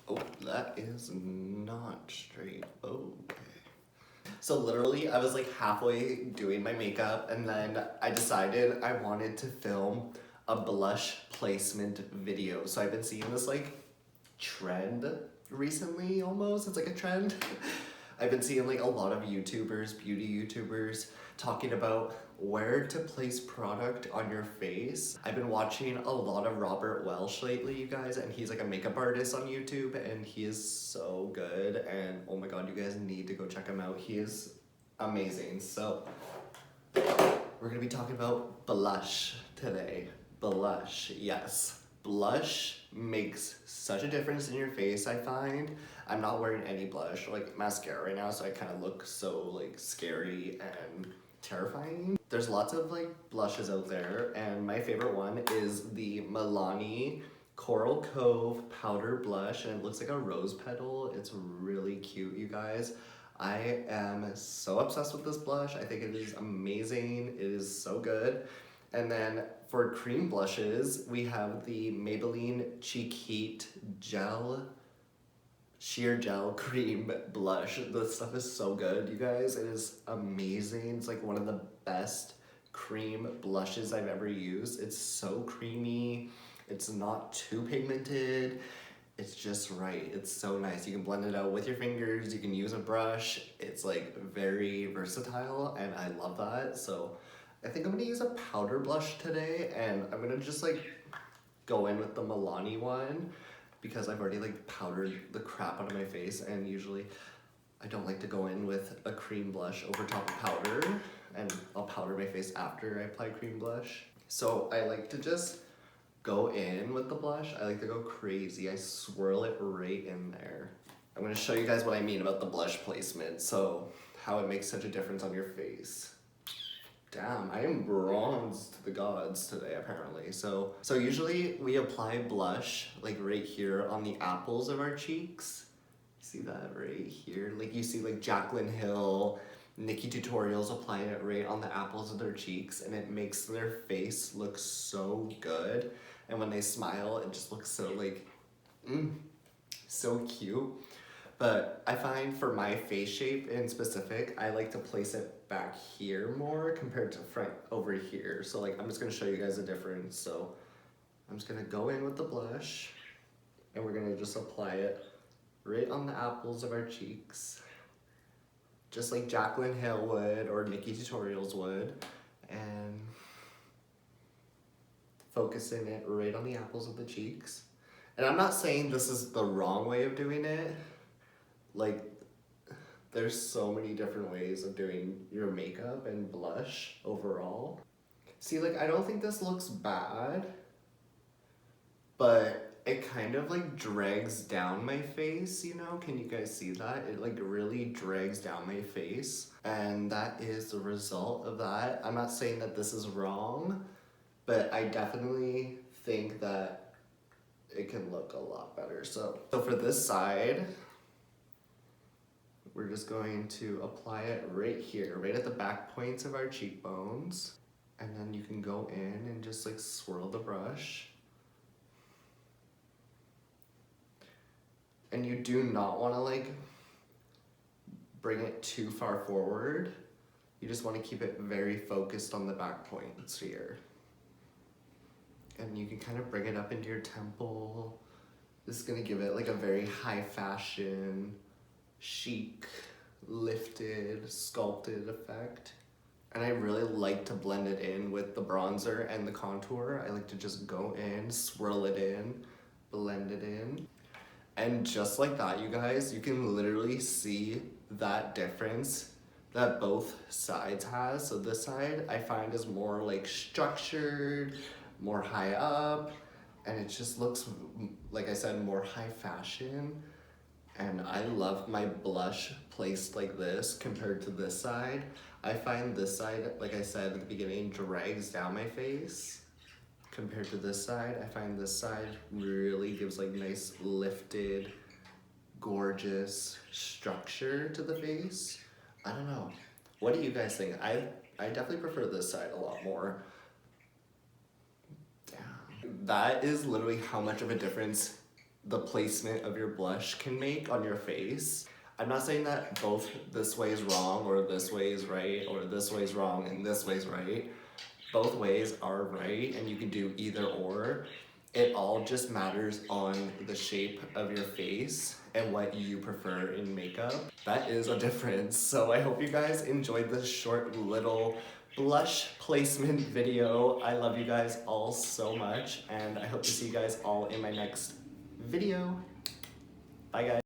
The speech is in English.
Oh, that is not straight. Okay. So literally, I was like halfway doing my makeup, and then I decided I wanted to film a blush placement video. So I've been seeing this like trend recently almost. It's like a trend. I've been seeing like a lot of YouTubers, beauty YouTubers, talking about where to place product on your face. I've been watching a lot of Robert Welsh lately, you guys, and he's like a makeup artist on YouTube, and he is so good, and oh my god, you guys need to go check him out. He is amazing. So we're gonna be talking about blush today. Blush, yes. Blush makes such a difference in your face, I find. I'm not wearing any blush or like mascara right now, so I kind of look so like scary and terrifying. There's lots of like blushes out there, and my favorite one is the Milani Coral Cove Powder Blush, and it looks like a rose petal. It's really cute, you guys. I am so obsessed with this blush. I think it is amazing. It is so good. And then for cream blushes, we have the Maybelline Cheek Heat Sheer Gel Cream Blush. This stuff is so good, you guys. It is amazing. It's like one of the best cream blushes I've ever used. It's so creamy. It's not too pigmented. It's just right. It's so nice. You can blend it out with your fingers. You can use a brush. It's like very versatile, and I love that. So I think I'm gonna use a powder blush today, and I'm gonna just like go in with the Milani one because I've already like powdered the crap out of my face, and usually I don't like to go in with a cream blush over top of powder, and I'll powder my face after I apply cream blush. So I like to just go in with the blush. I like to go crazy. I swirl it right in there. I'm gonna show you guys what I mean about the blush placement, so how it makes such a difference on your face. Damn, I am bronzed to the gods today apparently. So usually we apply blush like right here on the apples of our cheeks. See that right here? Like you see like Jaclyn Hill, Nikki Tutorials applying it right on the apples of their cheeks, and it makes their face look so good. And when they smile, it just looks so like, so cute. But I find for my face shape in specific, I like to place it back here more compared to front over here. So like, I'm just gonna show you guys a difference. So I'm just gonna go in with the blush, and we're gonna just apply it right on the apples of our cheeks, just like Jaclyn Hill would or Nikki Tutorials would, and focusing it right on the apples of the cheeks. And I'm not saying this is the wrong way of doing it. Like, there's so many different ways of doing your makeup and blush overall. See, like, I don't think this looks bad, but it kind of like drags down my face, you know? Can you guys see that? It like really drags down my face, and that is the result of that. I'm not saying that this is wrong, but I definitely think that it can look a lot better. So for this side, we're just going to apply it right here, right at the back points of our cheekbones. And then you can go in and just like swirl the brush. And you do not want to like bring it too far forward. You just want to keep it very focused on the back points here. And you can kind of bring it up into your temple. This is gonna give it like a very high fashion, chic, lifted, sculpted effect. And I really like to blend it in with the bronzer and the contour. I like to just go in, swirl it in, blend it in. And just like that, you guys, you can literally see that difference that both sides has. So this side I find is more like structured, more high up, and it just looks, like I said, more high fashion. And I love my blush placed like this compared to this side. I find this side, like I said at the beginning, drags down my face. Compared to this side, I find this side really gives like nice lifted, gorgeous structure to the face. I don't know. What do you guys think? I definitely prefer this side a lot more. That is literally how much of a difference the placement of your blush can make on your face. I'm not saying that both this way is wrong or this way is right or this way is wrong and this way is right. Both ways are right and you can do either or. It all just matters on the shape of your face and what you prefer in makeup. That is a difference. So I hope you guys enjoyed this short little blush placement video. I love you guys all so much and I hope to see you guys all in my next video. Bye guys.